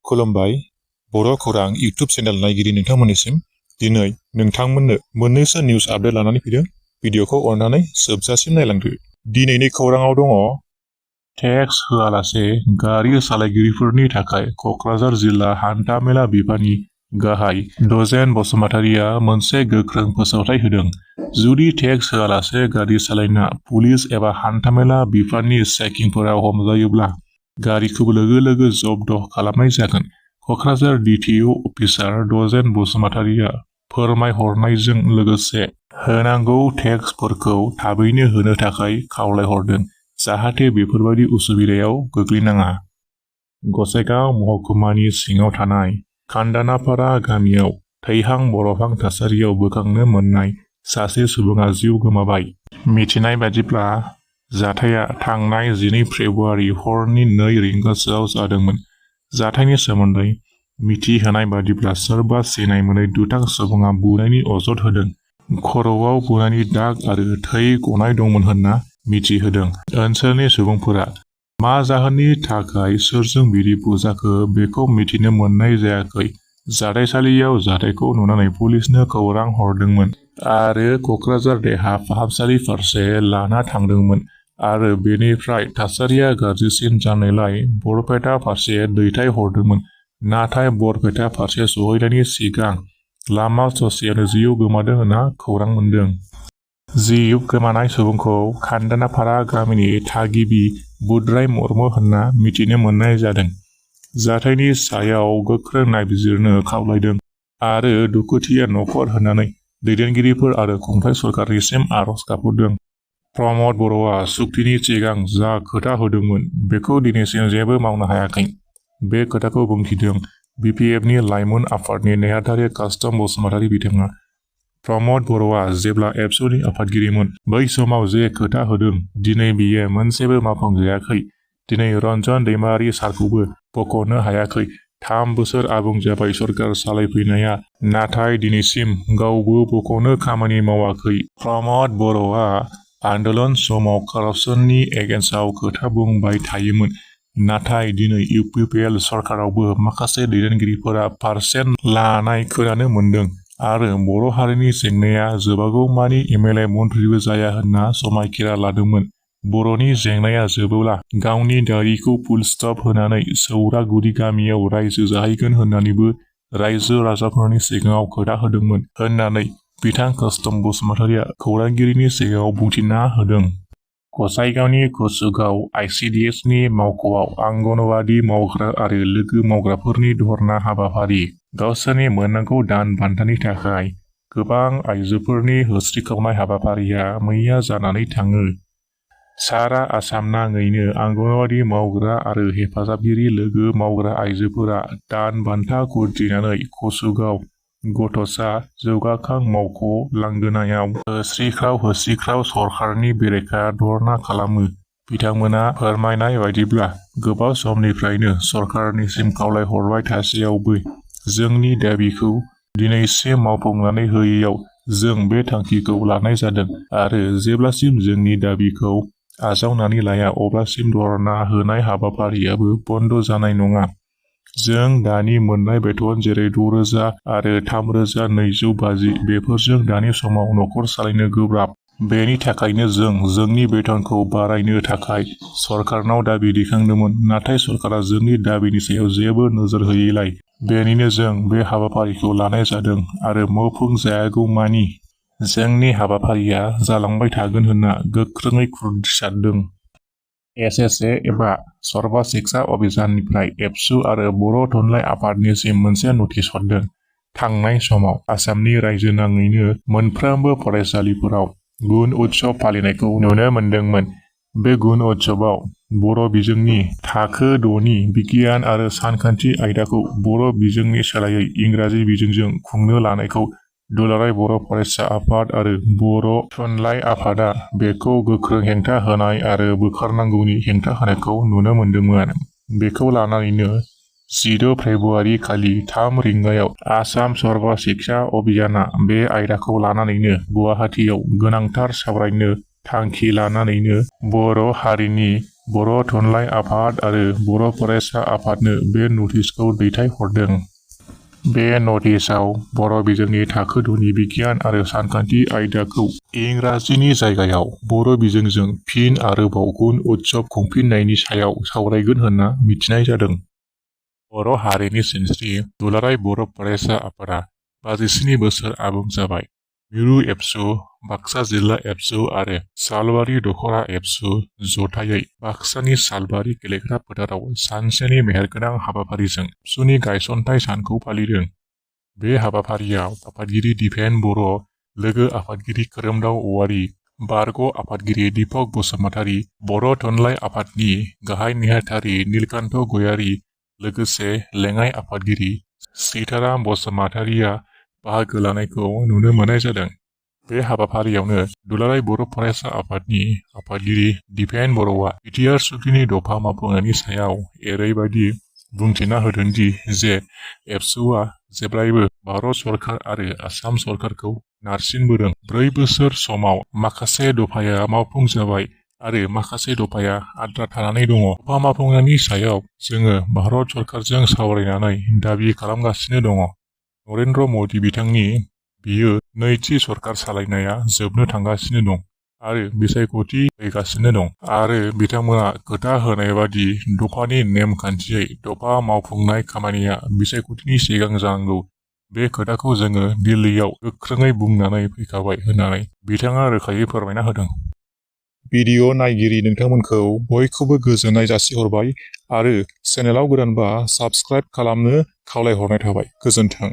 खुलुमबाय बड'खौरां YouTube channel नायगिरि नोंथांमोननिसिम दिनै नोंथांमोननो मोननैसो निउस आपडेट लानानै फैदों। भिडिअखौ अननानै जोबजासिम नायलांदो। दिनैनि खौराङाव दङ टेक्स होआलासे गारि सालायगिरिफोरनि थाखाय क'क्राझार जिल्ला हान्थामेला बिफाननि गाहाय दजेन बसुमतारिया मोनसे गोख्रों फोसावथाय होदों। जुदि टेक्स होआलासे गारि सालायना पुलिस एबा हान्थामेला बिफाननि चेकिंफोराव हमजायोब्ला गारिखौ लोगो जब्द खालामनाय जागोन। क'क्राझार DTO अफिसार दजेन बसुमतारिया फोरमायहरनायजों लोगोसे होनांगौ टेक्सफोरखौ थाबैनो होनो थाखाय खावलायहरदों, जाहाथे बेफोरबायदि उसुबिदायाव गोग्लैनाङा। गसाइगाव महकुमानि सिङाव थानाय खान्दानापारा गामियाव थैहां बरफहां थासारियाव बोखांनो मोननाय सासे सुबुङा जिउ गोमाबाय। मिथिनाय बादिब्ला जाथाया थांनाय 12 फेब्रुआरि हरनि 2 रिंगासोआव जादोंमोन। जाथायनि सोमोन्दै मिथिहोनाय बादिब्ला सोरबा सिनाय मोनै दुथां सुबुङा बुनायनि अजद होदों। खर'आव बुनायनि दाग आरो थै गनाय दंमोन होनना मिथिहोदों। ओनसोलनि सुबुंफोरा मा जाहोननि थाखाय सोरजों बिदि बुजाखो बेखौ मिथिनो मोननाय जायाखै। जाथायसालियाव जाथायखौ नुनानै पुलिसनो खौरां हरदोंमोन आरो क'क्राझार देहा फाहामसालि फारसे लाना थांदोंमोन आरो बेनिफ्राय थासारिया गाज्रिसिन जानायलाय बरपेटा फारसे दैथायहरदोंमोन। नाथाय बरपेटा फारसे सहैनायनि सिगां लामा ससेयावनो जिउ गोमादों होनना खौरां मोन्दों। जिउ गोमानाय सुबुंखौ खान्दानापारा गामिनि थागिबि बुद्राय मुर्मु होनना मिथिनो मोननाय जादों। जाथायनि सायाव गोख्रों नायबिजिरनो खावलायदों आरो दुखुथिया नखर होननानै दैदेनगिरिफोर आरो खुंथाय सरकारनिसिम आरज गाबहरदों। प्रमद बर'आ सुक्तिनि सिगां जा खोथा होदोंमोन बेखौ दिनैसिम जेबो मावनो हायाखै। बे खोथाखौ बुंथिदों BPFनि लाइमोन आफादनि नेहाथारि कास्टम बसुमतारि बिथाङा। प्रमद बर'आ जेब्ला absuनि आफादगिरिमोन बै समाव जे खोथा होदों दिनै बियो मोनसेबो मावफुंजायाखै। दिनै रन्जन दैमारि सारखौबो बख'नो हायाखै। 3 बोसोर आबुं जाबाय सरकार सालायफैनाया, नाथाय दिनैसिम गावबो बख'नो खामानि मावाखै। प्रमद बर'आ आन्दोलन समाव कारापसननि एगेन्स्टआव खोथा बुंबाय थायोमोन, नाथाय दिनै UPPL सरकारावबो माखासे दैदेनगिरिफोरा पारसेन्ट लानाय खोनानो मोन्दों आरो बर' हारिनि जेंनाया जोबागौमानि MLA मन्थ्रिबो जाया होनना समायखिरा लादोंमोन। बर'नि जेंनाया जोबोब्ला गावनि दारिखौ फुल स्टप होनानै सौरागुरि गामियाव रायजो जाहैगोन होननानैबो रायजो राजाफोरनि सिगाङाव खोथा होदोंमोन होननानै बिथां कास्टम बसुमतारिया खौरांगिरिनि सिगाङाव बुंथिना होदों। गसाइगावनि कुसुगाव ICDSनि मावख'आव आंगनवाड़ी मावग्रा आरो लोगो मावग्राफोरनि धर्ना हाबाफारि। गावसोरनि मोननांगौ दान बान्थानि थाखाय गोबां आइजोफोरनि होस्रिखावनाय हाबाफारिया मैया जानानै थाङो। सारा आसाम नाङैनो आंगनवाड़ी मावग्रा आरो हेफाजाबगिरि लोगो मावग्रा आइजोफोरा दान बान्था खुदिनानै कुसुगाव गथ'सा जौगाखां मावख' लांगोनायाव होस्रिख्राव सरकारनि बेरेखा धर्ना खालामो। बिथांमोना फोरमायनाय बायदिब्ला गोबाव समनिफ्रायनो सरकारनिसिम खावलायहरबाय थासेयावबो जोंनि दाबिखौ दिनैसिम मावफुंनानै होयैयाव जों बे थांखिखौ लानाय जादों आरो जेब्लासिम जोंनि दाबिखौ आजावनानै लाया अब्लासिम धर्ना होनाय हाबाफारियाबो बन्द जानाय नङा। जों दानि मोननाय बेथन जेरै 6,000 आरो 3,250 बेफोरजों दानि समाव नखर सालायनो गोब्राब। बेनि थाखायनो जों जोंनि बेथनखौ बारायनो थाखाय सरकारनाव दाबि दैखांदोंमोन, नाथाय सरकारा जोंनि दाबिनि सायाव जेबो नोजोर होयैलाय बेनिनो जों बे हाबाफारिखौ लानाय जादों आरो मावफुंजायागौमानि जोंनि हाबाफारिया जालांबाय थागोन होनना गोख्रोङै खुदिसारदों। SSA एबा सर्व शिक्षा अभियाननिफ्राय absu आरो बर' थुनलाइ आफादनिसिम मोनसे नटिस हरदों। थांनाय समाव आसामनि रायजो नाङैनो मोनफ्रोमबो फरायसालिफोराव गुन उत्सव फालिनायखौ नुनो मोन्दोंमोन। बे गुन उत्सवआव बर' बिजोंनि थाखो 6नि बिगियान आरो सानखान्थि आयदाखौ बर' बिजोंनि सोलायै इंराजि बिजोंजों खुंनो लानायखौ दुलाराय बर' फरायसा आफाद आरो बर' थुनलाइ आफादा बेखौ गोख्रों हेंथा होनाय आरो बोखारनांगौनि हेंथा होनायखौ नुनो मोन्दोंमोन। बेखौ लानानैनो 14 फेब्रुआरि खालि 3 रिंगायाव आसाम सर्व शिक्षा अभियाना बे आयदाखौ लानानैनो गुवाहाटीयाव गोनांथार सावरायनो थांखि लानानैनो बर' हारिनि बर' थुनलाइ आफाद आरो बर' फरायसा आफादनो बे नटिसखौ दैथायहरदों। बे नटिसआव बर' बिजोंनि थाखो 2नि बिगियान आरो सानखान्थि आयदाखौ इंराजिनि जायगायाव बर' बिजोंजों फिन आरोबाव गुन उत्सब खुंफिननायनि सायाव सावरायगोन होनना मिथिनाय जादों। बर' हारिनि सिनस्रि दुलाराय बर' फरायसा आफादा 57 बोसोर आबुं जाबाय। मिरु एबसु, बाक्सा जिल्ला एबसु आरो सालबारि दख'रा एबसु जथायै बाक्सानि सालबारि गेलेग्रा फोथाराव सानसेनि मेहेरगोनां हाबाफारिजों एबसुनि गायसनथाइ सानखौ फालिदों। बे हाबाफारियाव आफादगिरि दिपेन बर', लोगो आफादगिरि खोरोमदाव औवारी, बारग' आफादगिरि दीपक बसुमतारी, बर' थुनलाइ आफादनि गाहाय नेहाथारि नीलकान्त गयारी, लोगोसे लेङाइ आफादगिरि सीताराम बसुमतारीया बाहागो लानायखौ नुनो मोननाय जादों। बे हाबाफारियावनो दुलाराय बर' फरायसा आफादनि आफादगिरि दिपेन बर'आ बिटिआर सुक्तिनि दफा मावफुंनायनि सायाव एरैबायदि बुंथिना होदोंदि जे एबसुआ जेब्लायबो भारत सरकार आरो आसाम सरकारखौ नारसिनबोदों। 4 बोसोर समाव माखासे दफाया मावफुंजाबाय आरो माखासे दफाया आद्रा थानानै दङ। दफा मावफुंनायनि सायाव जोङो भारत सरकारजों सावरायनानै दाबि खालामगासिनो दङ। नरेन्द्र मदि बिथांनि बियो नैथि सरकार सालायनाया जोबनो थांगासिनो दं आरो बिसायख'थि फैगासिनो दं आरो बिथांमोना खोथा होनाय बादि दफानि नेमखान्थियै दफा मावफुंनाय खामानिया बिसायख'थिनि सिगां जानांगौ। बे खोथाखौ जोङो दिल्लीयाव गोख्रोङै बुंनानै फैखाबाय होननानै बिथाङा रोखायै फोरमायना होदों। भिडिअ नायगिरि नोंथांमोनखौ बयखौबो गोजोननाय जासिहरबाय आरो चेनेलाव गोदानबा साबस्क्राइब खालामनो खावलायहरनाय थाबाय। गोजोन्थों।